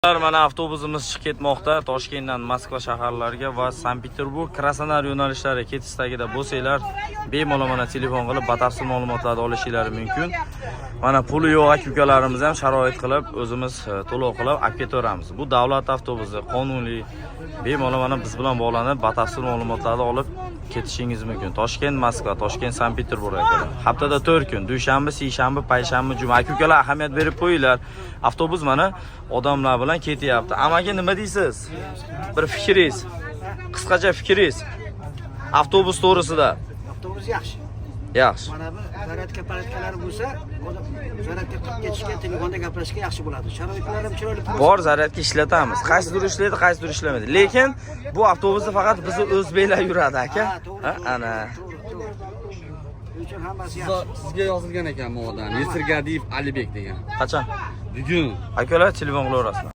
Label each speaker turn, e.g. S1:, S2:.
S1: Mana avtobusimiz chiqib ketmoqda. Toshkentdan Moskva shaharlariga va Sankt-Peterburg, Krasnodar yo'nalishlari ketishidagida bo'lsanglar, bemalol mana telefon qilib batafsil ma'lumotlarni olishingiz mumkin. Mana puli yo'q aka-ukalarimiz ham sharoit qilib, o'zimiz to'lov qilib olib ketaveramiz. Bu davlat avtobusi, qonuniy. Bemalol mana biz bilan bog'lanib, batafsil ma'lumotlarni olib ketishingiz mumkin. Toshkent, Moskva, Toshkent, Sankt-Peterburg aka. Haftada 4 kun, dushanba, seshanba, payshanba, juma. Aka-ukalar ahamiyat berib qo'yinglar. Avtobus mana odamlar bilan ketyapti. Amaga nima deysiz? Bir fikringiz, qisqacha fikringiz. Avtobus to'g'risida.
S2: Avtobus yaxshi.
S1: Yaxshi.
S2: Mana bu zaryadka bo'lsa, zaryadka qilib ketishga, telefonda gaplashishga yaxshi bo'ladi. Sharoitlar ham chiroyli.
S1: Bor zaryadka ishlatamiz. Qaysidir ishlaydi, qaysidir ishlamaydi. Lekin bu avtobusda faqat bizni o'zbeklar yuradi aka. Ana.
S2: Uchun hammasi yaxshi.
S3: Sizga yozilgan ekan bu odam. Yesirgadiyev Alibek degan.
S1: Qachon?
S3: Bugun
S1: Akalar telefon qilaverasizlar.